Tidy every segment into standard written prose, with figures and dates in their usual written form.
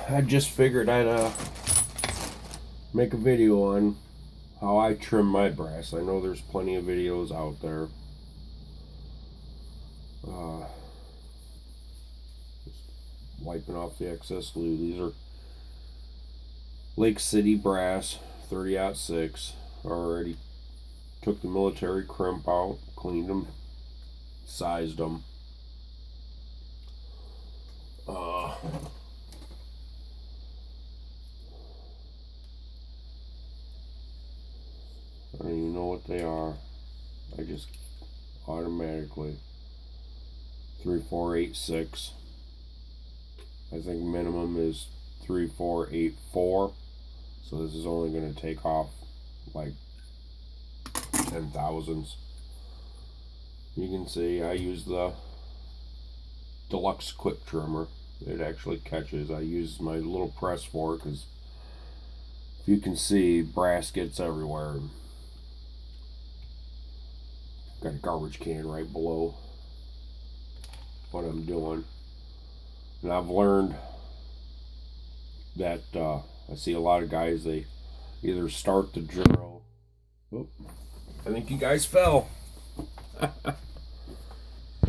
I just figured I'd make a video on how I trim my brass. I know there's plenty of videos out there. Just wiping off the excess glue. These are Lake City brass 30-06. Already took the military crimp out, cleaned them, sized them. I don't even know what they are. I just automatically 3486. I think minimum is 3484. So this is only going to take off like 10,000s. You can see I use the Deluxe Quick Trimmer. It actually catches. I use my little press for it because if you can see, brass gets everywhere. Got a garbage can right below what I'm doing. And I've learned that I see a lot of guys, they either start the drill. Oop, I think you guys fell.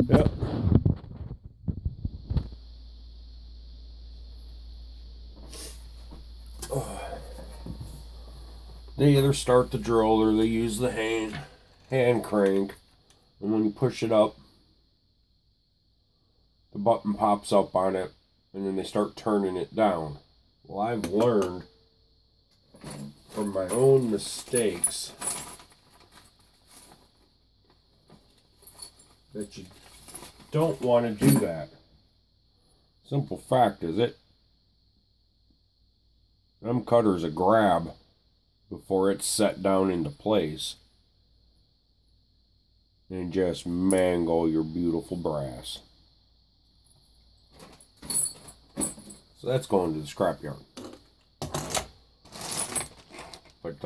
Yep. They either start the drill or they use the hand crank, and when you push it up, the button pops up on it, and then they start turning it down. Well, I've learned from my own mistakes that you don't want to do that. Simple fact is them cutters a grab before it's set down into place and just mangle your beautiful brass. So that's going to the scrapyard. But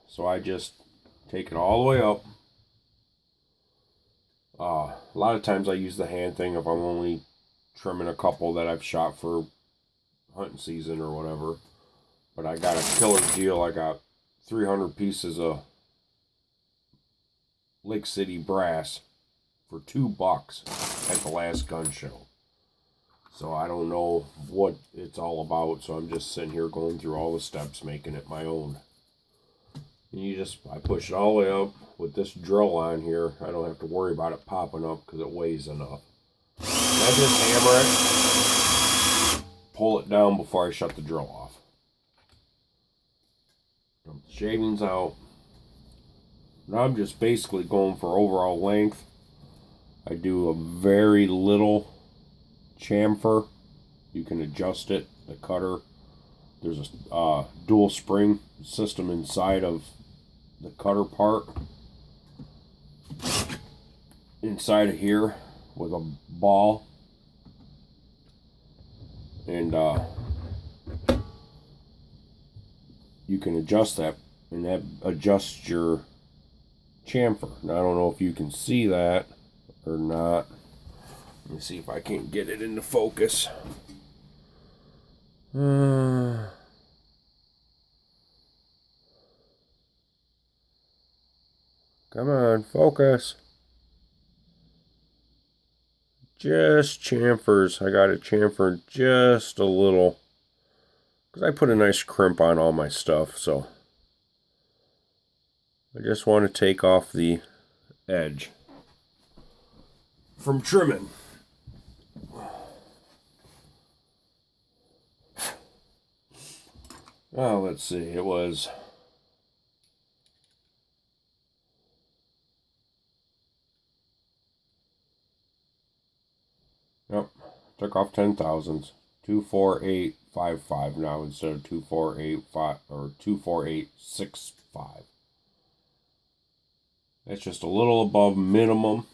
so I just take it all the way up. A lot of times I use the hand thing if I'm only trimming a couple that I've shot for hunting season or whatever. But I got a killer deal. I got 300 pieces of Lake City brass for $2 at the last gun show. So I don't know what it's all about. So I'm just sitting here going through all the steps, making it my own. And I push it all the way up with this drill on here. I don't have to worry about it popping up because it weighs enough. And I just hammer it, pull it down before I shut the drill off. Dump the shavings out. Now I'm just basically going for overall length. I do a very little chamfer. You can adjust it, the cutter. There's a dual spring system inside of the cutter part. Inside of here with a ball. And you can adjust that, and that adjusts your chamfer. Now I don't know if you can see that or not. Let me see if I can get it into focus. Come on, focus. Just chamfers. I got it chamfered just a little because I put a nice crimp on all my stuff, so I just want to take off the edge from trimming. Oh, let's see. It was took off 10,000s. 24855 now instead of 2485 or 24865. That's just a little above minimum.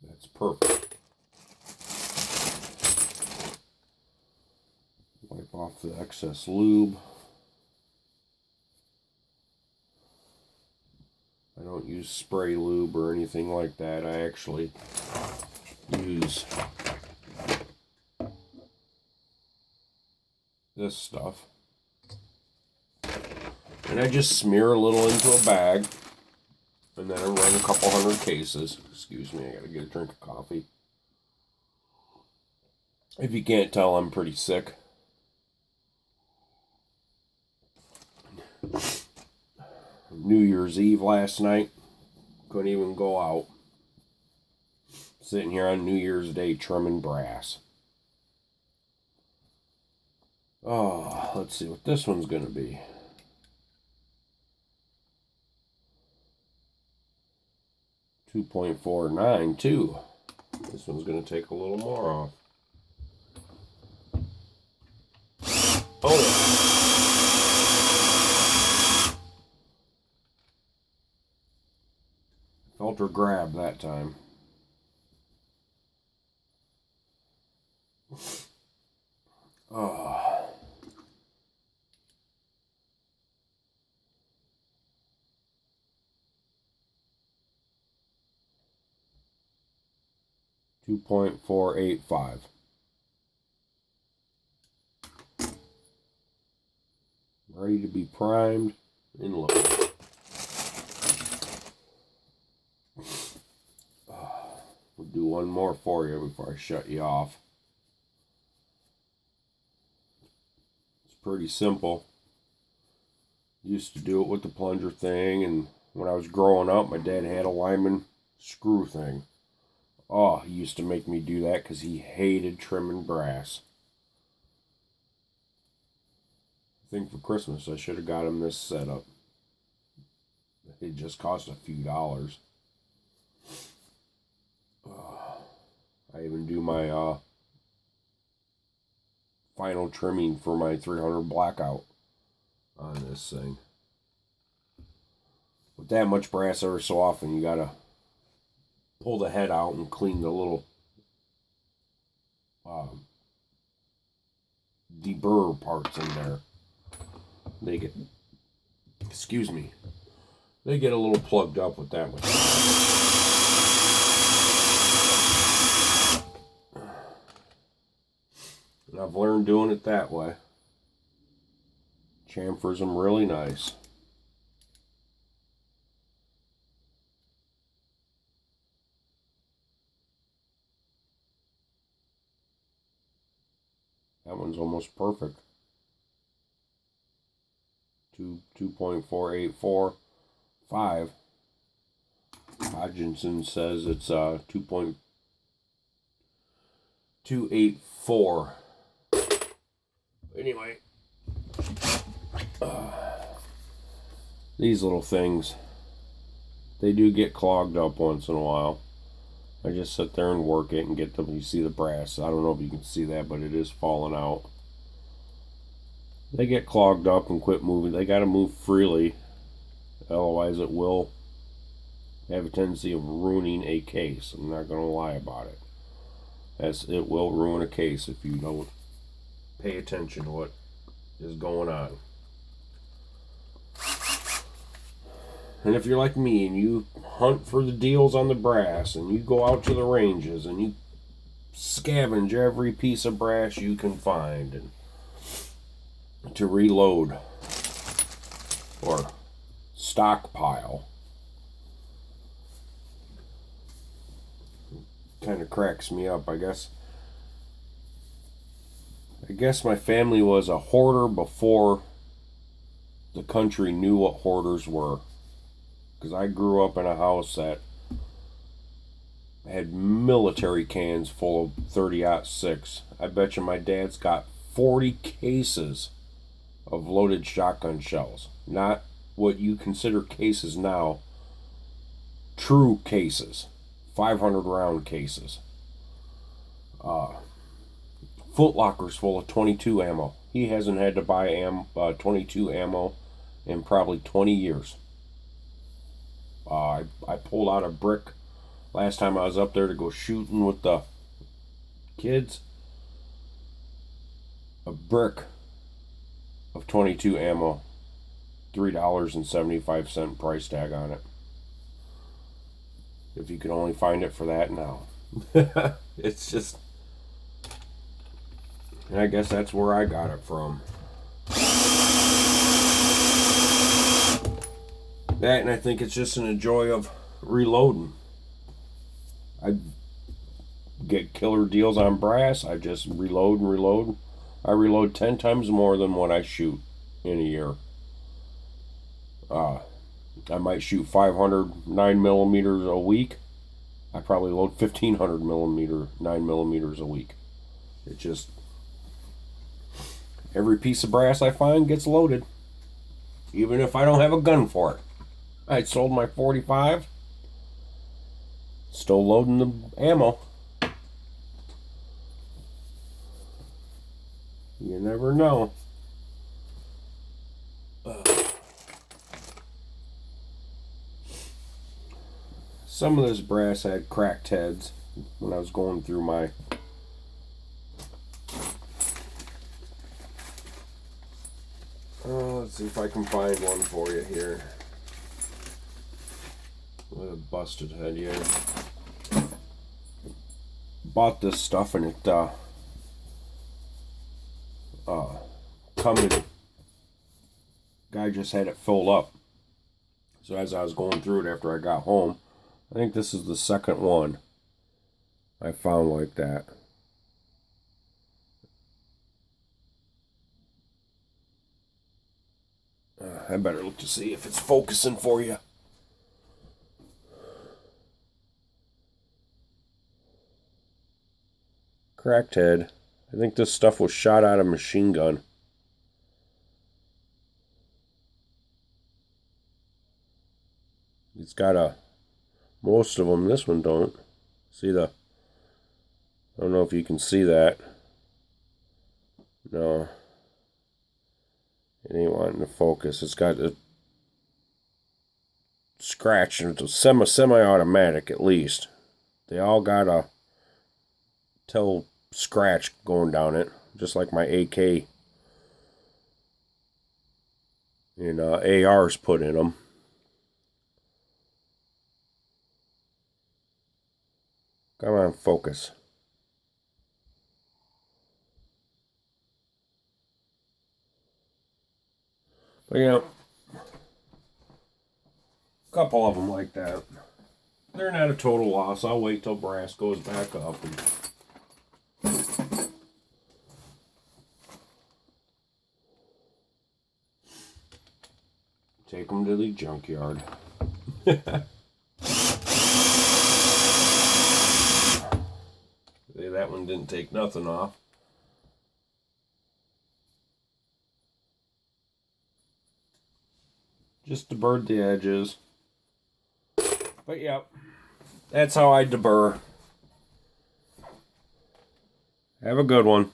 That's perfect. Wipe off the excess lube. I know don't use spray lube or anything like that. I actually use this stuff. And I just smear a little into a bag. And then I run a couple hundred cases. Excuse me, I gotta get a drink of coffee. If you can't tell, I'm pretty sick. New Year's Eve last night. Couldn't even go out. Sitting here on New Year's Day trimming brass. Oh, let's see what this one's gonna be. .492. This one's going to take a little more off. Oh, felt her grab that time. Oh. 2.485. Ready to be primed and loaded. We'll do one more for you before I shut you off. It's pretty simple. Used to do it with the plunger thing, and when I was growing up, my dad had a Lyman screw thing. Oh, he used to make me do that because he hated trimming brass. I think for Christmas I should have got him this setup. It just cost a few dollars. I even do my final trimming for my 300 blackout on this thing. With that much brass every so often, you gotta pull the head out and clean the little deburr parts in there. They get, excuse me, they get a little plugged up with that much. And I've learned doing it that way. Chamfers them really nice. That one's almost perfect. 2.4845. Hodgson says it's 2.284. Anyway, these little things, they do get clogged up once in a while. I just sit there and work it and get them. You see the brass. I don't know if you can see that, but it is falling out. They get clogged up and quit moving. They got to move freely. Otherwise, it will have a tendency of ruining a case. I'm not going to lie about it. As it will ruin a case if you don't pay attention to what is going on. And if you're like me and you hunt for the deals on the brass and you go out to the ranges and you scavenge every piece of brass you can find and to reload or stockpile, kind of cracks me up. I guess my family was a hoarder before the country knew what hoarders were. Because I grew up in a house that had military cans full of 30-06. I bet you my dad's got 40 cases of loaded shotgun shells. Not what you consider cases now. True cases. 500 round cases. Foot Locker's full of 22 ammo. He hasn't had to buy 22 ammo in probably 20 years. I pulled out a brick last time I was up there to go shooting with the kids. A brick of 22 ammo. $3.75 price tag on it. if you can only find it for that now. It's just, and I guess that's where I got it from. That, and I think it's just a joy of reloading. I get killer deals on brass. I just reload and reload. I reload 10 times more than what I shoot in a year. I might shoot 500 9mm a week. I probably load 1500 millimeter 9mm a week. It just, every piece of brass I find gets loaded, even if I don't have a gun for it. I sold my 45, still loading the ammo. You never know. Some of this brass had cracked heads when I was going through my let's see if I can find one for you here. With a busted head here. Bought this stuff and it coming. Guy just had it filled up. So as I was going through it after I got home, I think this is the second one I found like that. I better look to see if it's focusing for you. Cracked head. I think this stuff was shot out of a machine gun. It's got a, most of them, this one don't. See the, I don't know if you can see that. No. It ain't wanting to focus. It's got a scratch, and it's a semi-automatic at least. They all got a tail scratch going down it, just like my AK and ARs put in them. Come on, focus. But yeah, a couple of them like that. They're not a total loss. I'll wait till brass goes back up and take them to the junkyard. That one didn't take nothing off. Just deburred the edges. But yeah, that's how I deburr. Have a good one.